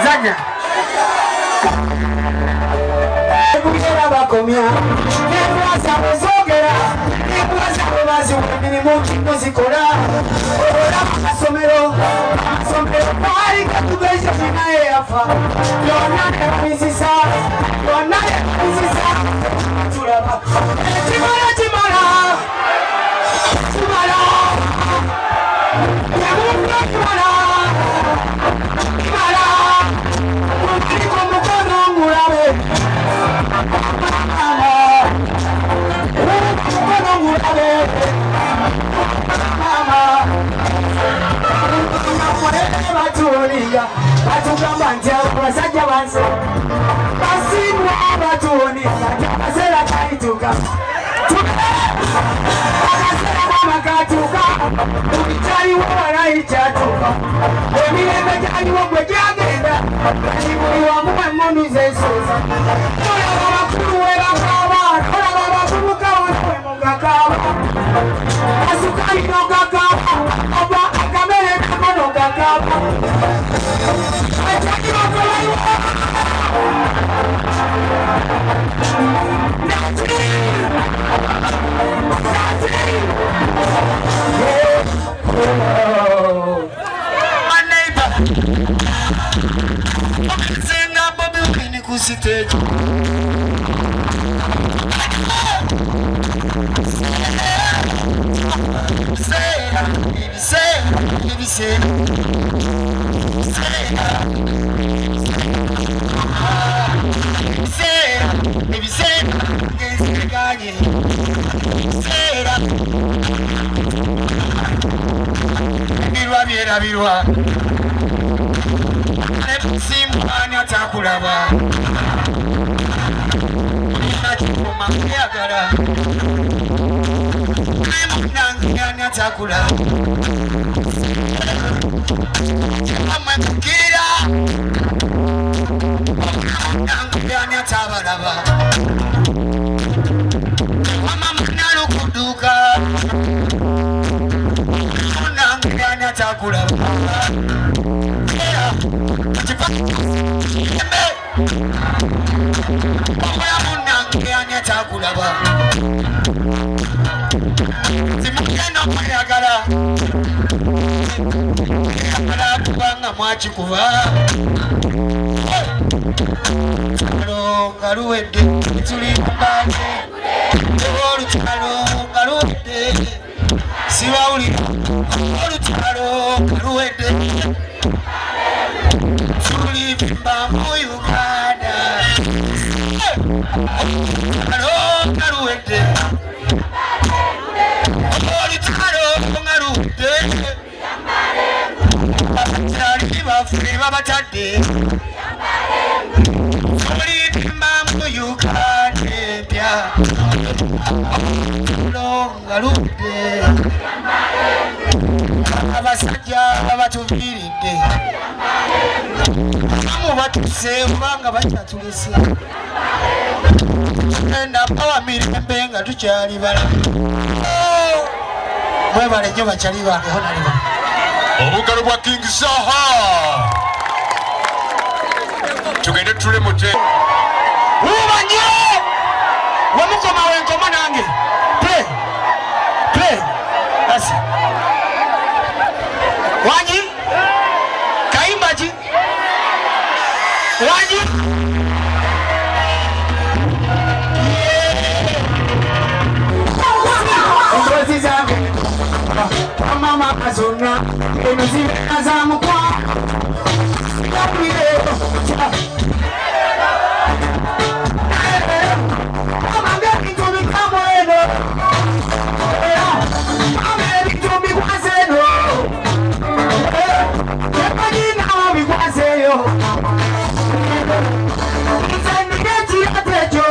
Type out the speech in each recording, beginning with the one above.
Zanya Obugalwa King Saha tugende tule mute ubanye wamukoma wenkoma zonna eno zibeera za mukwa amange ebintu bikamu eno ame ebintu bikwase eno emanyi nawo bikwaseeyo nzendika ekirate ekyo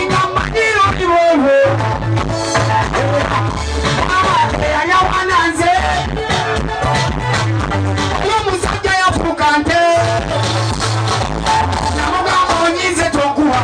nga mmanyiro biwowe yayawana nze y'omusajja yafuuka nte namugamba onyize tokuwa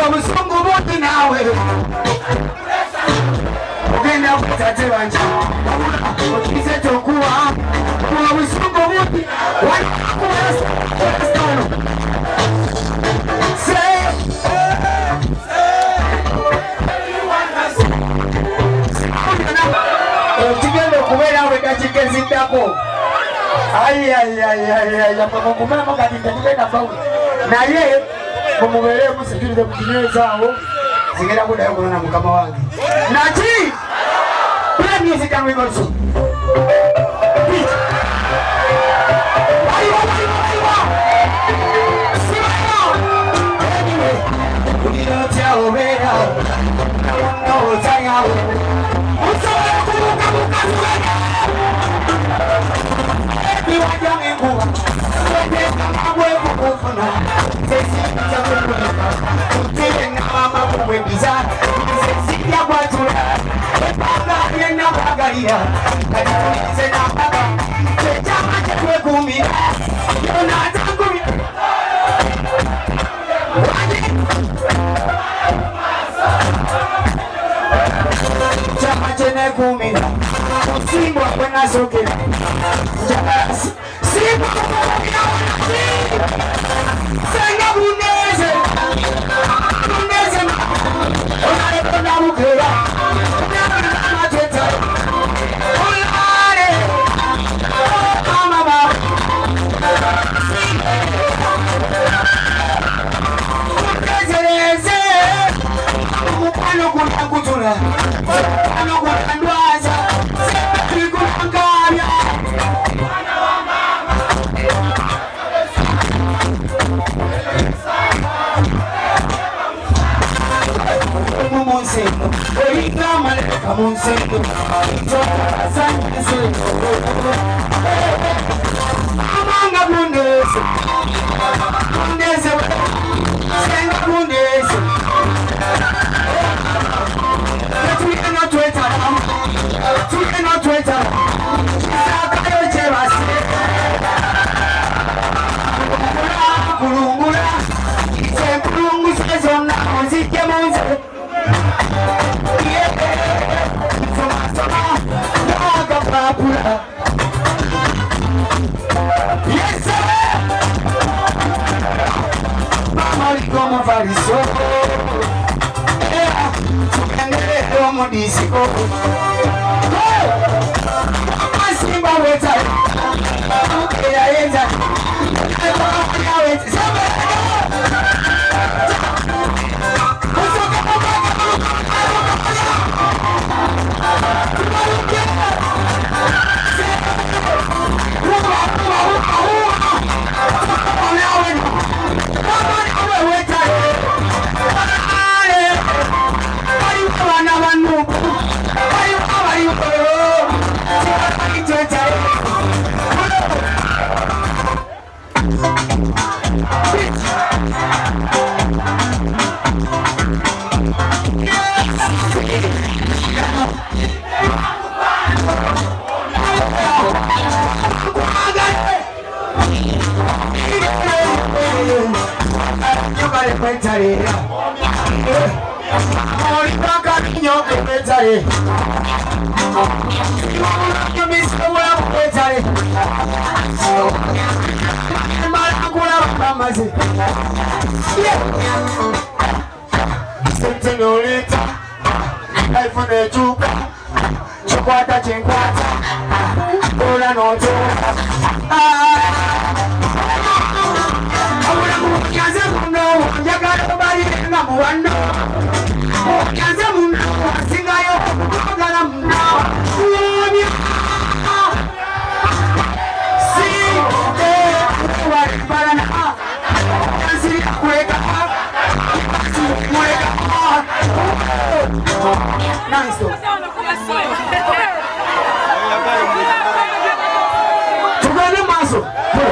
obusungu bungi naawe ogenda kutate wanje onyize tokuwa obusungu bungi kigenda okubeera we dakika eziddako kumemo kati tekigenda bawe naye mumubeeremu sekirire mu kinywezaawo zigenda kuddayo kunona mukama wange naki play music and we go so Simba kwena sokera Simba Senga buneze Buneze Olare kona mukera Olare mateta Olare Mama Buneze Mupano kuna kutula Mupano kuna ndwaza Amanga bunese Bunese Senga bunese Tuye Sakayo chebasi Kulungula Kulungu sezona Muzike munze Yes, sir! Mama, como variso. Como dice, Simba weta. Ya yenza. Kaze muno singayo ogala muno Non-stop.